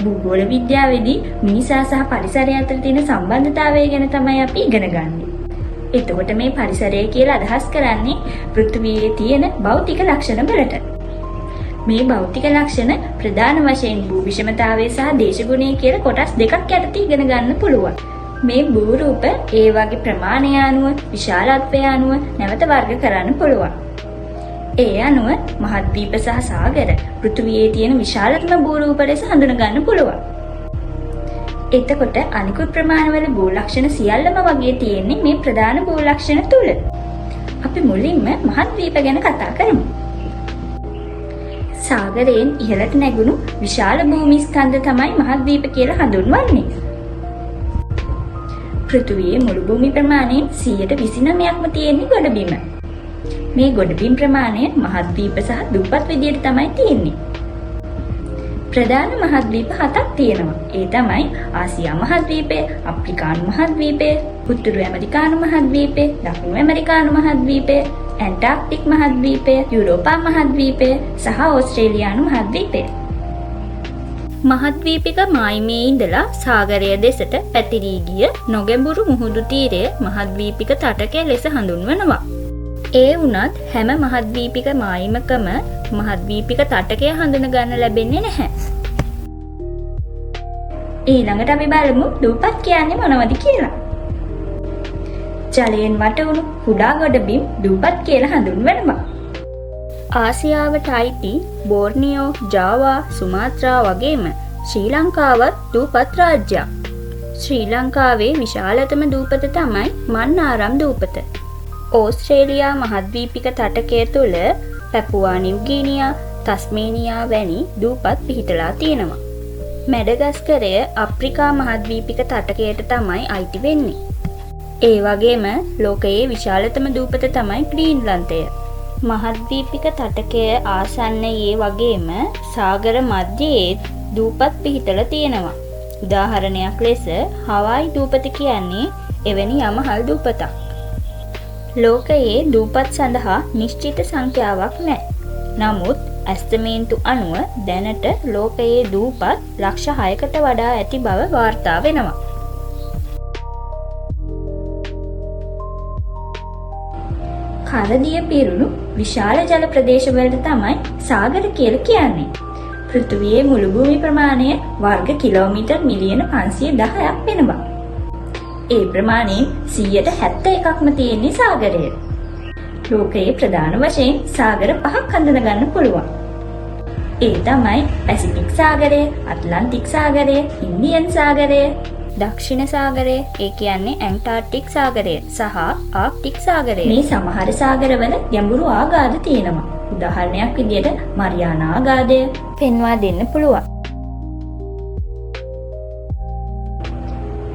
භූගෝල විද්‍යාවේදී මිනිසා සහ පරිසරය අතර තියෙන සම්බන්ධතාවය ගැන තමයි අපි ඉගෙන ගන්නේ. එතකොට මේ පරිසරය කියලා අදහස් කරන්නේ පෘථිවියේ තියෙන භෞතික ලක්ෂණ වලට. මේ භෞතික ලක්ෂණ ප්‍රධාන වශයෙන් භූ විෂමතාවය සහ දේශගුණය කියලා කොටස් දෙකක් යටතේ ඉගෙන ගන්න පුළුවන්. මේ භූ රූප ඒ වගේ ප්‍රමාණය අනුව විශාලත්වය අනුව නැවත වර්ග කරන්න පුළුවන්. ඒ අනුව මහද්වීප සහ සාගර පෘථිවියේ තියෙන විශාලතම භූ රූප ලෙස හඳුන ගන්න පුළුවන්. එතකොට අනිකුත් ප්‍රමාණවල භූ ලක්ෂණ සියල්ලම වගේ තියෙන්නේ මේ ප්‍රධාන භූ ලක්ෂණ තුල. අපි මුලින්ම මහද්වීප ගැන කතා කරමු. සාගරයෙන් ඉහළට නැගුණු විශාල භූමි ස්කන්ධ තමයි මහද්වීප කියලා හඳුන්වන්නේ. පෘථිවියේ මුළු භූමි ප්‍රමාණයෙන් 29%ක්ම තියෙන්නේ ගොඩබිම. මේ ගොඩබිම් ප්‍රමාණය මහද්වීප සහ දුප්පත් විදියට තමයි තියෙන්නේ. ප්‍රධාන මහද්වීප 7ක් තියෙනවා. ඒ තමයි ආසියා මහද්වීපය, අප්‍රිකානු මහද්වීපය, උතුරු ඇමරිකානු මහද්වීපය, දකුණු ඇමරිකානු මහද්වීපය, ඇන්ටාර්ක්ටික් මහද්වීපය, යුරෝපා මහද්වීපය සහ ඕස්ට්‍රේලියානු මහද්වීපය. මහද්වීපික මායිමේ ඉඳලා සාගරය දෙසට පැතිරී ගිය නොගැඹුරු මුහුදු තීරය මහද්වීපික තටකය ලෙස හඳුන්වනවා. ඒ වුණත් හැම මහද්වීපික මායිමකම මහද්වීපික තටකය හඳුන ගන්න ලැබෙන්නේ නැහැ. ඊළඟට අපි බලමු දූපත් කියන්නේ මොනවද කියලා. ජලයෙන් වටවුණු කුඩා ගොඩබිම් දූපත් කියලා හඳුන්වනවා. ආසියාවට අයිති බෝර්නියෝ, ජාවා, සුමාත්‍රා වගේම ශ්‍රී ලංකාවත් දූපත් රාජ්‍යයක්. ශ්‍රී ලංකාවේ විශාලතම දූපත තමයි මන්නාරම් දූපත. ඕස්ට්‍රේලියා මහද්වීපික තටකය තුළ පැපුවා නිව්ගීනියා, තස්මේනියා වැනි දූපත් පිහිටලා තියෙනවා. මැඩගස්කරය අප්‍රිකා මහද්වීපික තටකයට තමයි අයිති වෙන්නේ. ඒ වගේම ලෝකයේ විශාලතම දූපත තමයි ග්‍රීන්ලන්තය. මහද්වීපික තටකය ආසන්නයේ වගේම සාගර මධ්‍යයේ දූපත් පිහිටලා තියෙනවා. උදාහරණයක් ලෙස හවායි දූපත කියන්නේ එවැනි යමහල් දූපතක්. ලෝකයේ දූපත් සඳහා නිශ්චිත සංඛ්‍යාවක් නැහැ. නමුත් ඇස්තමේන්තු අනුව දැනට ලෝකයේ දූපත් ලක්ෂ 6කට වඩා ඇති බව වාර්තා වෙනවා. කරදිය පිරුණු විශාල ජල ප්‍රදේශවලට තමයි සාගර කියලා කියන්නේ. පෘථිවියේ මුළු භූමි ප්‍රමාණය වර්ග කිලෝමීටර් මිලියන 510ක් වෙනවා. ඒ ප්‍රමාණයෙන් 71%ක්ම තියෙන්නේ සාගරය. ලෝකයේ ප්‍රධාන වශයෙන් සාගර 5ක් හඳුන ගන්න පුළුවන්. ඒ තමයි පැසිෆික් සාගරය, ඇට්ලන්ටික් සාගරය, ඉන්දියන් සාගරය, දක්ෂිණ සාගරය, ඒ කියන්නේ ඇන්ටාර්ක්ටික් සාගරය සහ ආර්ක්ටික් සාගරය. මේ සමහර සාගරවල ගැඹුරු ආගාධ තියෙනවා. උදාහරණයක් විදිහට මරියානා ආගාධය පෙන්වා දෙන්න පුළුවන්.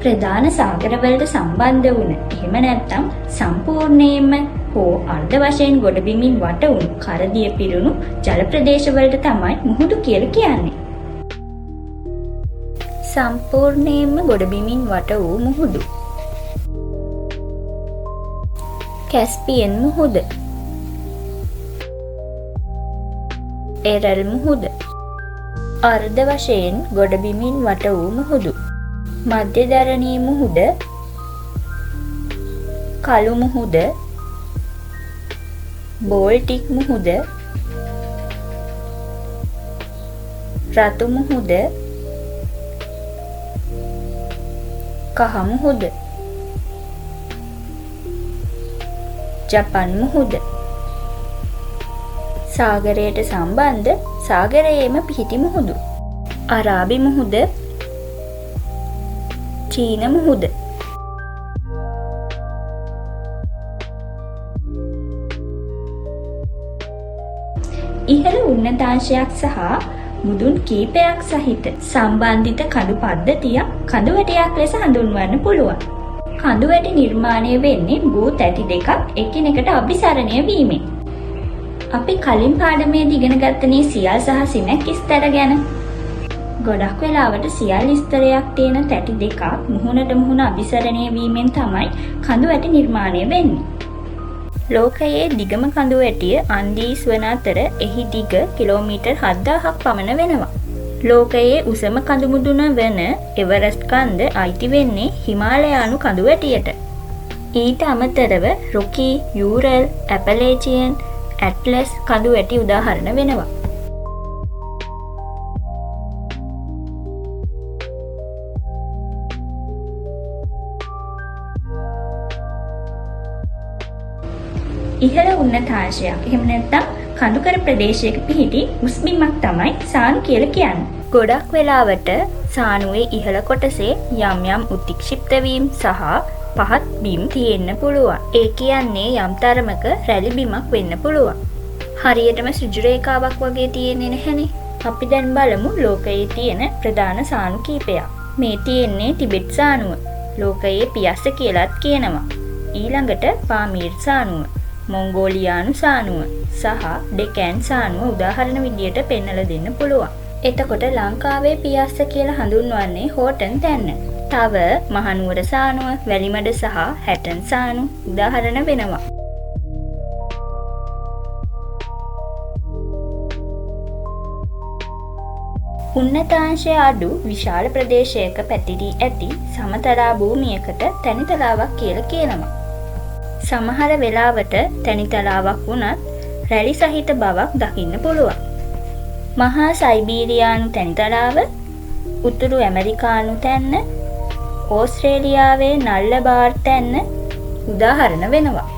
ප්‍රධාන සාගරවලට සම්බන්ධ වුණ එහෙම නැත්නම් සම්පූර්ණයෙන්ම හෝ අර්ධ වශයෙන් ගොඩබිමින් වට වුණු කරදිය පිරුණු ජල ප්‍රදේශවලට තමයි මුහුදු කියලා කියන්නේ. සම්පූර්ණයෙන්ම ගොඩබිමින් වට වූ මුහුදු. කැස්පියන් මුහුද, එරල් මුහුද, අර්ධ වශයෙන් ගොඩබිමින් වට වූ මුහුදු, මධ්‍යධරණී මුහුද, කළු මුහුද, බෝල්ටික් මුහුද, රතු මුහුද, කහ මුහුද, ජපන් මුහුද. සාගරයට සම්බන්ධ සාගරයේම පිහිටි මුහුදු. අරාබි මුහුද, චීන මුහුද. ඉහළ උන්නතාංශයක් සහ මුදුන් කීපයක් සහිත සම්බන්ධිත කඳු පද්ධතියක් කඳු වැටයක් ලෙස හඳුන්වන්න පුළුවන්. කඳු වැටි නිර්මාණය වෙන්නේ භූ තැටි දෙකක් එකිනෙකට අභිසරණය වීමෙන්. අපි කලින් පාඩමේදී ඉගෙන ගත්තනේ සියල් සහ සිමැක් ස්තර ගැන. ගොඩක් වෙලාවට සියල් ස්තරයක් තියෙන තැටි දෙකක් මුහුණට මුහුණ අභිසරණය වීමෙන් තමයි කඳු වැටි නිර්මාණය වෙන්නේ. ලෝකයේ දිගම කඳු වැටිය අන්දීස් වන අතර එහි දිග කිලෝමීටර් 7000ක් පමණ වෙනවා. ලෝකයේ උසම කඳු මුදුන වන එවරස්ට් කන්ද අයිති වෙන්නේ හිමාලයානු කඳු වැටියට. ඊට අමතරව රොකි, යූරල්, ඇපලේචියන්, ඇට්ලස් කඳු වැටි උදාහරණ වෙනවා. ඉහළ උන්නතාංශයක් එහෙම නැත්නම් කඳුකර ප්‍රදේශයක පිහිටි උස්බිමක් තමයි සානු කියලා කියන්නේ. ගොඩක් වෙලාවට සානුවේ ඉහළ කොටසේ යම් යම් උත්ක්ෂිප්ත වීම සහ පහත් බිම් තියෙන්න පුළුවන්. ඒ කියන්නේ යම් තරමක රැලි බිමක් වෙන්න පුළුවන්. හරියටම ඍජු රේඛාවක් වගේ තියෙන්නේ නැහනේ. අපි දැන් බලමු ලෝකයේ තියෙන ප්‍රධාන සානු කීපයක්. මේ තියෙන්නේ ටිබෙට් සානුව. ලෝකයේ පියස්ස කියලාත් කියනවා. ඊළඟට පාමීර් සානුව, මොංගෝලියානු සානුව සහ ඩෙකෑන් සානුව උදාහරණ විදියට පෙන්වලා දෙන්න පුළුවන්. එතකොට ලංකාවේ පියස්ස කියලා හඳුන්වන්නේ හෝටන් තැන්න. තව මහනුවර සානුව, වැලිමඩ සහ හැටන් සානු උදාහරණ වෙනවා. උන්නතාංශය අඩු විශාල ප්‍රදේශයක පැතිරී ඇති සමතලා භූමියකට තැනිතලාවක් කියලා කියනවා. සමහර වෙලාවට තැනිතලාවක් වුණත් රැලි සහිත බවක් දකින්න පුළුවන්. මහා සයිබීරියානු තැනිතලාව, උතුරු ඇමරිකානු තැන්න, ඕස්ට්‍රේලියාවේ නල්ල බාර් තැන්න උදාහරණ වෙනවා.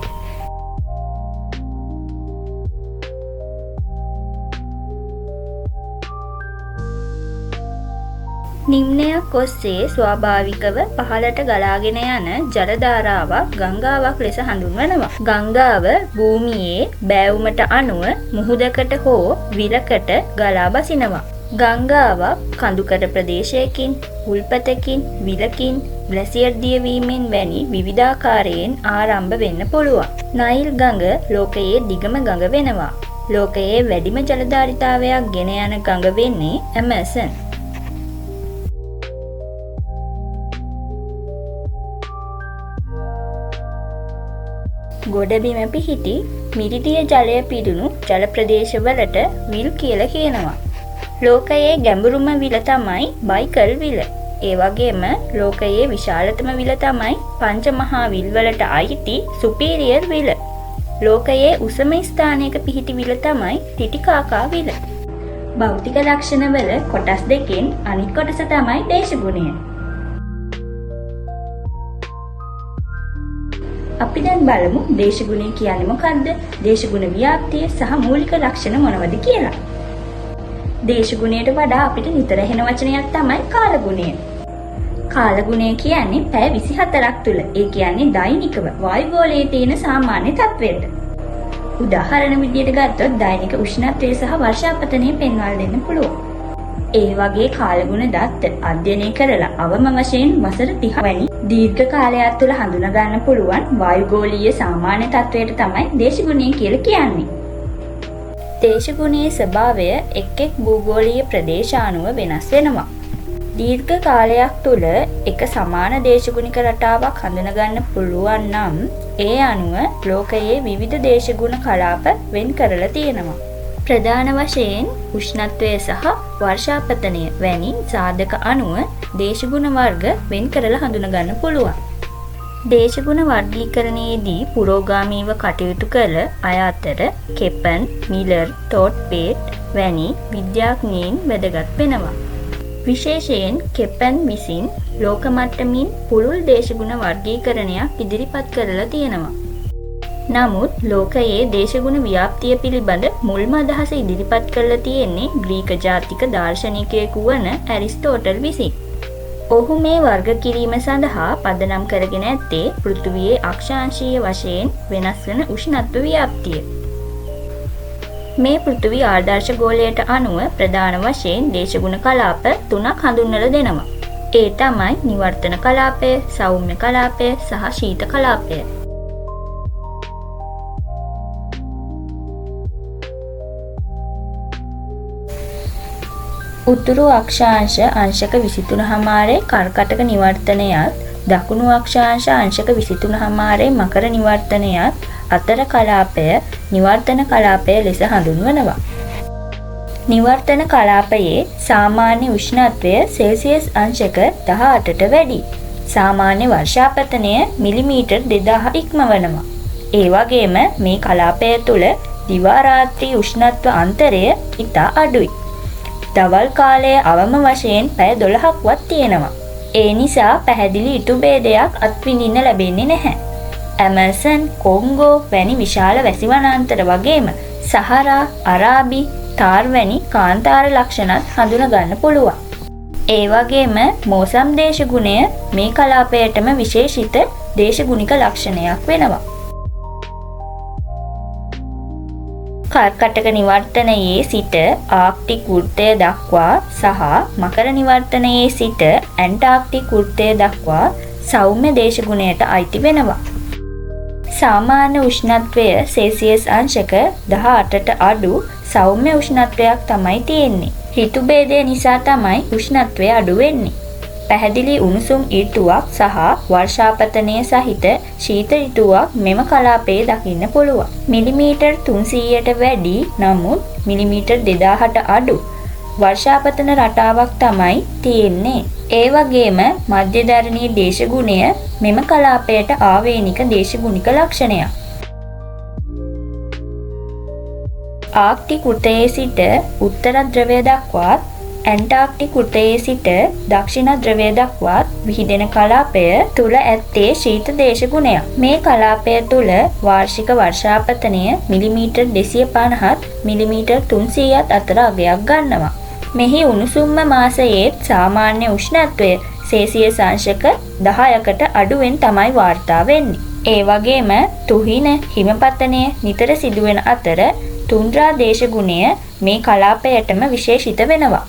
නිම්නයක් ඔස්සේ ස්වාභාවිකව පහළට ගලාගෙන යන ජල ධාරාවක් ගංගාවක් ලෙස හඳුන්වනවා. ගංගාව භූමියේ බෑවුමට අනුව මුහුදකට හෝ විලකට ගලා බසිනවා. ගංගාවක් කඳුකර ප්‍රදේශයකින්, උල්පතකින්, විලකින්, ග්ලැසියර් දියවීමෙන් වැනි විවිධාකාරයෙන් ආරම්භ වෙන්න පුළුවන්. නයිල් ගඟ ලෝකයේ දිගම ගඟ වෙනවා. ලෝකයේ වැඩිම ජලධාරිතාවයක් ගෙන යන ගඟ වෙන්නේ ඇමසන්. ගොඩබිම පිහිටි මිරිදිය ජලය පිරුණු ජල ප්‍රදේශවලට විල් කියලා කියනවා. ලෝකයේ ගැඹුරුම විල තමයි බයිකල් විල. ඒ වගේම ලෝකයේ විශාලතම විල තමයි පංචමහා විල් වලට අයිති සුපීරියර් විල. ලෝකයේ උසම ස්ථානයක පිහිටි විල තමයි ටිටිකාකා විල. භෞතික ලක්ෂණවල කොටස් දෙකෙන් අනිත් කොටස තමයි දේශගුණය. අපි දැන් බලමු දේශගුණය කියන්නේ මොකක්ද? දේශගුණ ව්‍යාප්තිය සහ මූලික ලක්ෂණ මොනවද කියලා. දේශගුණයට වඩා අපිට නිතර ඇහෙන වචනයක් තමයි කාලගුණය. කාලගුණය කියන්නේ පැය 24ක් තුල, ඒ කියන්නේ දෛනිකව වායුගෝලයේ තියෙන සාමාන්‍ය තත්ත්වයට. උදාහරණ විදියට ගත්තොත් දෛනික උෂ්ණත්වය සහ වර්ෂාපතනය පෙන්වලා දෙන්න පුළුවන්. ඒ වගේ කාලගුණ දත්ත අධ්‍යයනය කරලා අවම වශයෙන් වසර 30 වැනි දීර්ඝ කාලයක් තුළ හඳුනා ගන්න පුළුවන් වායුගෝලීය සාමාන්‍ය තත්වයට තමයි දේශගුණය කියලා කියන්නේ. දේශගුණයේ ස්වභාවය එක් එක් භූගෝලීය ප්‍රදේශ අනුව වෙනස් වෙනවා. දීර්ඝ කාලයක් තුළ එක සමාන දේශගුණික රටාවක් හඳුනා ගන්න පුළුවන් නම් ඒ අනුව ලෝකයේ විවිධ දේශගුණ කලාප වෙන් කරලා තියෙනවා. ප්‍රධාන වශයෙන් උෂ්ණත්වය සහ වර්ෂාපතනය වැනි සාධක අනුව දේශගුණ වර්ග වෙන් කරලා හඳුනා ගන්න පුළුවන්. දේශගුණ වර්ගීකරණයේදී පුරෝගාමීව කටයුතු කළ අය අතර කෙපන්, මිලර්, ටෝට්පේට් වැනි විද්‍යාඥයින් වැදගත් වෙනවා. විශේෂයෙන් කෙපන් විසින් ලෝක මට්ටමින් පුළුල් දේශගුණ වර්ගීකරණයක් ඉදිරිපත් කරලා තියෙනවා. නමුත් ලෝකයේ දේශගුණ ව්‍යාප්තිය පිළිබඳ මුල්ම අදහස ඉදිරිපත් කරලා තියෙන්නේ ග්‍රීක ජාතික දාර්ශනිකයෙකු වන ඇරිස්ටෝටල් විසින්. ඔහු මේ වර්ග කිරීම සඳහා පදනම් කරගෙන ඇත්තේ පෘථිවියේ අක්ෂාංශීය වශයෙන් වෙනස් වන උෂ්ණත්ව ව්‍යාප්තිය. මේ පෘථිවි ආදර්ශ ගෝලයට අනුව ප්‍රධාන වශයෙන් දේශගුණ කලාප 3ක් හඳුන්වලා දෙනවා. ඒ තමයි නිවර්තන කලාපය, සෞම්‍ය කලාපය සහ ශීත කලාපය. උතුරු අක්ෂාංශ අංශක 23.5 කර්කටක නිවර්තනයත්, දකුණු අක්ෂාංශ අංශක 23.5 මකර නිවර්තනයත් අතර කලාපය නිවර්තන කලාපය ලෙස හඳුන්වනවා. නිවර්තන කලාපයේ සාමාන්‍ය උෂ්ණත්වය සෙල්සියස් අංශක 18ට වැඩි. සාමාන්‍ය වර්ෂාපතනය මිලිමීටර් 2000 ඉක්මවනවා. ඒ වගේම මේ කලාපය තුළ දිවා රාත්‍රී උෂ්ණත්ව අන්තරය ඉතා අඩුයි. දවල් කාලයේ අවම වශයෙන් පැය 12ක්වත් තියෙනවා. ඒ නිසා පැහැදිලි ඍතු භේදයක් අත්විඳින්න ලැබෙන්නේ නැහැ. ඇමසන්, කොංගෝ වැනි විශාල වැසි වනාන්තර වගේම සහරා, අරාබි, තාර් වැනි කාන්තාර ලක්ෂණත් හඳුනා ගන්න පුළුවන්. ඒ වගේම මෝසම් දේශගුණය මේ කලාපයටම විශේෂිත දේශගුණික ලක්ෂණයක් වෙනවා. කර්කටක නිවර්තනයේ සිට ආක්ටික් වෘත්තය දක්වා සහ මකර නිවර්තනයේ සිට ඇන්ටාර්ක්ටික් වෘත්තය දක්වා සෞම්‍ය දේශගුණයට අයිති වෙනවා. සාමාන්‍ය උෂ්ණත්වය සෙල්සියස් අංශක 18ට අඩු සෞම්‍ය උෂ්ණත්වයක් තමයි තියෙන්නේ. ඍතු භේදය නිසා තමයි උෂ්ණත්වය අඩු වෙන්නේ. පැහැදිලි උණුසුම් ඍතුවක් සහ වර්ෂාපතනය සහිත ශීත ඍතුවක් මෙම කලාපයේ දකින්න පුළුවන්. මිලිමීටර් 300ට වැඩි නමුත් මිලිමීටර් 2000ට අඩු වර්ෂාපතන රටාවක් තමයි තියෙන්නේ. ඒ වගේම මධ්‍යධරණී දේශගුණය මෙම කලාපයට ආවේනික දේශගුණික ලක්ෂණයක්. ආක්ටික් වෘත්තයේ සිට උත්තර ධ්‍රවය දක්වාත් ඇන්ටාර්ක්ටික් වෘත්තයේ සිට දක්ෂිණ ධ්‍රවය දක්වාත් විහිදෙන කලාපය තුල ඇත්තේ ශීත දේශගුණයක්. මේ කලාපය තුල වාර්ෂික වර්ෂාපතනය මිලිමීටර් 250ත් මිලිමීටර් 300ත් අතර අගයක් ගන්නවා. මෙහි උණුසුම්ම මාසයේත් සාමාන්‍ය උෂ්ණත්වය සෙල්සියස් අංශක 10කට අඩුවෙන් තමයි වාර්තා වෙන්නේ. ඒ වගේම තුහින හිමපතනය නිතර සිදුවෙන අතර තුන්ඩ්‍රා දේශගුණය මේ කලාපයටම විශේෂිත වෙනවා.